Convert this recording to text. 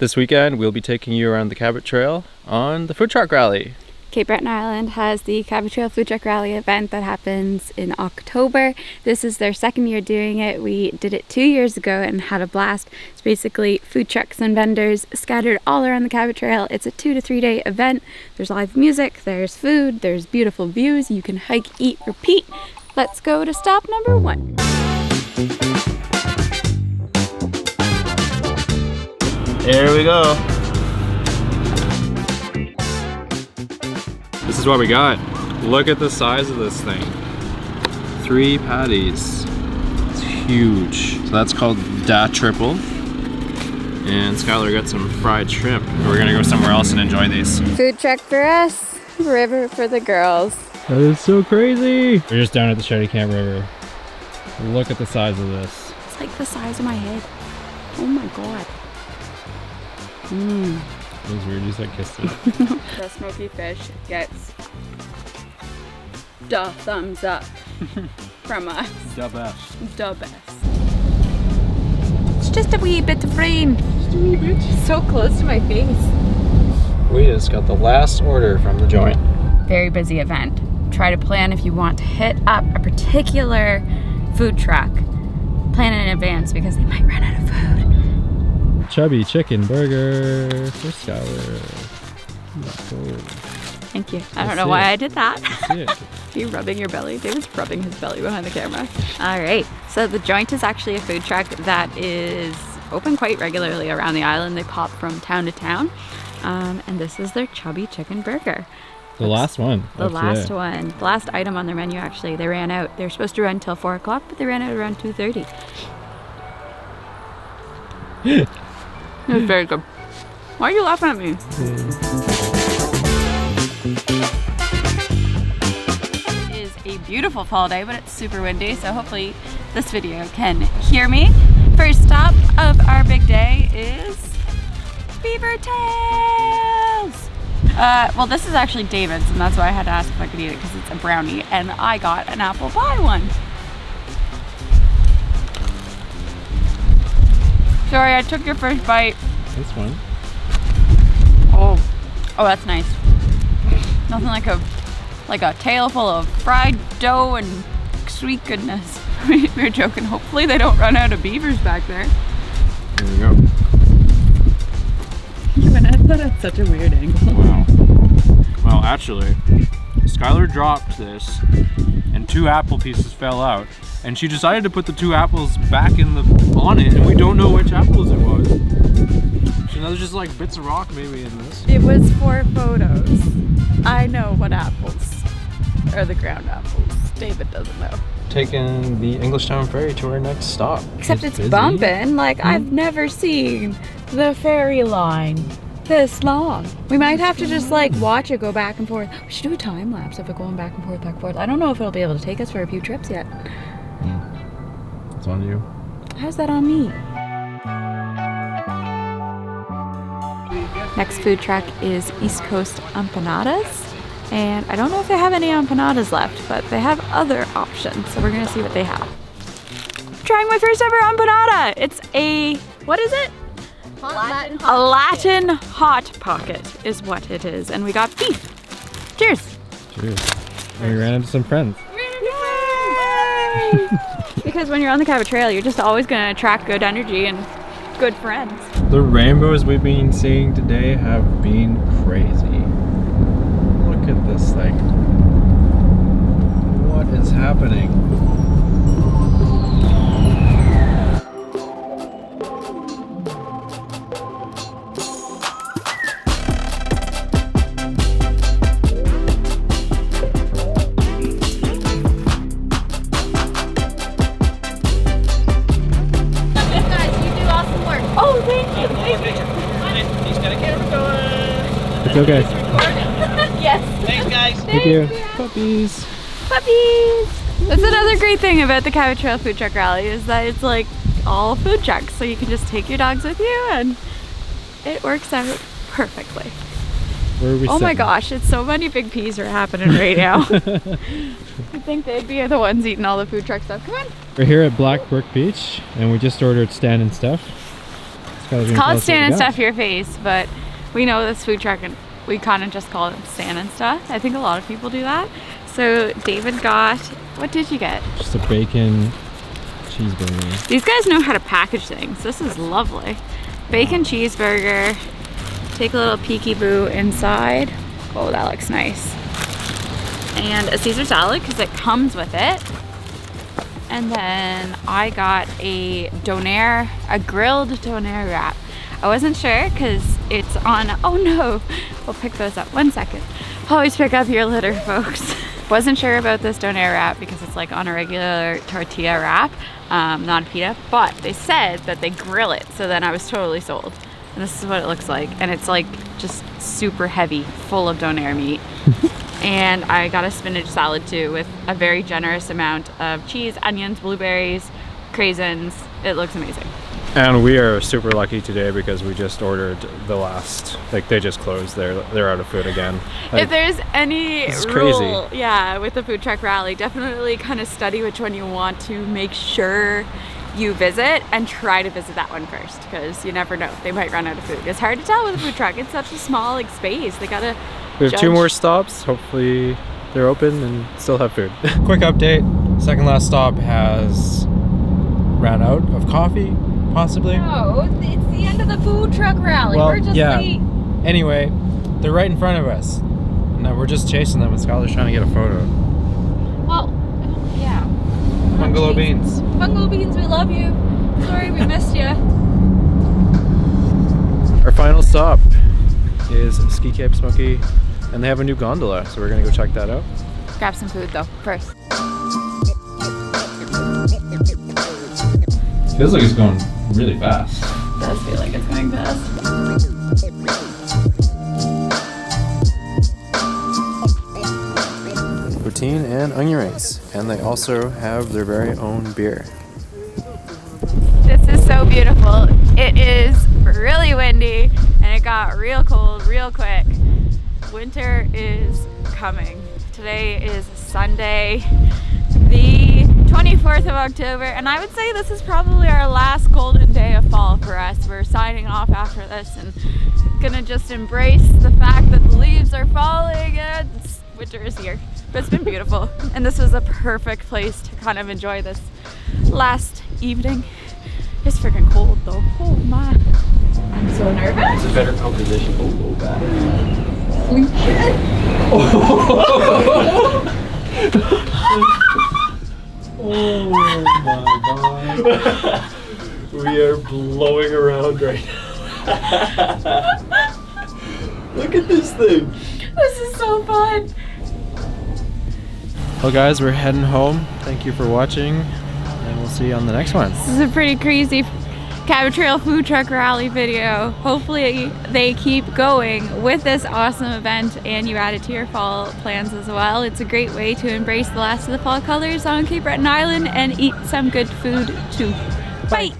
This weekend we'll be taking you around the Cabot Trail on the food truck rally. Cape Breton Island has the Cabot Trail Food Truck Rally event that happens in October. This is their second year doing it. We did it 2 years ago and had a blast. It's basically food trucks and vendors scattered all around the Cabot Trail. It's a 2 to 3 day event. There's live music, there's food, there's beautiful views. You can hike, eat, repeat. Let's go to stop number 1. Here we go. This is what we got. Look at the size of this thing. 3 patties. It's huge. So that's called Da Triple. And Skylar got some fried shrimp. We're gonna go somewhere else and enjoy these. Food truck for us, river for the girls. That is so crazy. We're just down at the Shady Camp River. Look at the size of this. It's like the size of my head. Oh my god. It was weird, you just like kissed it. The Smokey Fish gets the thumbs up from us. The best. The best. It's just a wee bit of rain. Just a wee bit. So close to my face. We just got the last order from the joint. Very busy event. Try to plan if you want to hit up a particular food truck. Plan in advance because they might run out of food. Chubby chicken burger for Skylar. Thank you. I don't know why I did that. Are you rubbing your belly? David's rubbing his belly behind the camera. All right. So the joint is actually a food truck that is open quite regularly around the island. They pop from town to town. And this is their chubby chicken burger. The last one. The last one. The last item on their menu, actually. They ran out. They were supposed to run till 4 o'clock, but they ran out around 2:30. It was very good. Why are you laughing at me? It is a beautiful fall day, but it's super windy, so hopefully this video can hear me. First stop of our big day is Beaver Tails! Well, this is actually David's, and that's why I had to ask if I could eat it, because it's a brownie, and I got an apple pie one. Sorry, I took your first bite. This one. Oh, that's nice. Nothing like a tail full of fried dough and sweet goodness. We were joking. Hopefully they don't run out of beavers back there. There we go. You went at that at such a weird angle. Wow. Well, actually, Skylar dropped this, and 2 apple pieces fell out. And she decided to put the 2 apples back on it, and we don't know which apples it was. So there's just like bits of rock maybe in this. It was for photos. I know what apples are the ground apples. David doesn't know. Taking the Englishtown Ferry to our next stop. Except it's bumping. Like, I've never seen the ferry line this long. We might have to just like watch it go back and forth. We should do a time lapse of it going back and forth, back and forth. I don't know if it'll be able to take us for a few trips yet. It's on you. How's that on me? Next food truck is East Coast Empanadas. And I don't know if they have any empanadas left, but they have other options. So we're gonna see what they have. Trying my first ever empanada. It's a, what is it? A Latin Hot Pocket is what it is. And we got beef. Cheers. Cheers. And we ran into some friends. Yay! Because when you're on the Cabot Trail, you're just always going to attract good energy and good friends. The rainbows we've been seeing today have been crazy. Look at this thing. What is happening? It's okay. Yes. Thanks, guys. Thank you. Puppies. Puppies. That's another great thing about the Cabot Trail Food Truck Rally is that it's like all food trucks. So you can just take your dogs with you and it works out perfectly. Where are we Oh my sitting? gosh, it's so many big peas are happening right now. I think they'd be the ones eating all the food truck stuff. Come on. We're here at Black Brook Beach and we just ordered stand and stuff. It's called Stand and Stuff Your Face, but we know this food truck and we kind of just call it Stand and Stuff. I think a lot of people do that. So David got, what did you get? Just a bacon cheeseburger. These guys know how to package things. This is lovely. Bacon cheeseburger. Take a little peeky-boo inside. Oh, that looks nice. And a Caesar salad because it comes with it. And then I got a donair, a grilled donair wrap. I wasn't sure because it's on, oh no, we'll pick those up. 1 second. Always pick up your litter, folks. Wasn't sure about this donair wrap because it's like on a regular tortilla wrap, not a pita, but they said that they grill it. So then I was totally sold. And this is what it looks like. And it's like just super heavy, full of donair meat. And I got a spinach salad too with a very generous amount of cheese, onions, blueberries, craisins. It looks amazing. And we are super lucky today because we just ordered the last, like they just closed, they're out of food again. Like, if there's any crazy. rule, yeah, with the food truck rally, definitely kind of study which one you want to make sure you visit and try to visit that one first because you never know, they might run out of food. It's hard to tell with a food truck, it's such a small like space, they gotta we have 2 more stops, hopefully they're open and still have food. Quick update, second last stop has ran out of coffee, possibly. No, it's the end of the food truck rally, well, we're just late. Anyway, they're right in front of us. And we're just chasing them and Skylar's trying to get a photo. Well, yeah. Bungalow Beans. Bungalow Beans, we love you. Sorry we missed you. Our final stop is Ski Cape Smokey, and they have a new gondola, so we're gonna go check that out. Grab some food though, first. Feels like it's going really fast. It does feel like it's going fast. Poutine and onion rings, and they also have their very own beer. This is so beautiful. It is really windy and it got real cold real quick. Winter is coming. Today is Sunday, the 24th of October, and I would say this is probably our last golden day of fall for us. We're signing off after this and gonna just embrace the fact that the leaves are falling and winter is here. But it's been beautiful, and this was a perfect place to kind of enjoy this last evening. It's freaking cold though. Oh my. I'm so nervous. It's a better composition. Oh, bad. Holy shit. Oh my god. We are blowing around right now. Look at this thing. This is so fun. Well guys, we're heading home. Thank you for watching, and we'll see you on the next one. This is a pretty crazy Cabot Trail food truck rally video. Hopefully they keep going with this awesome event and you add it to your fall plans as well. It's a great way to embrace the last of the fall colors on Cape Breton Island and eat some good food too. Bye!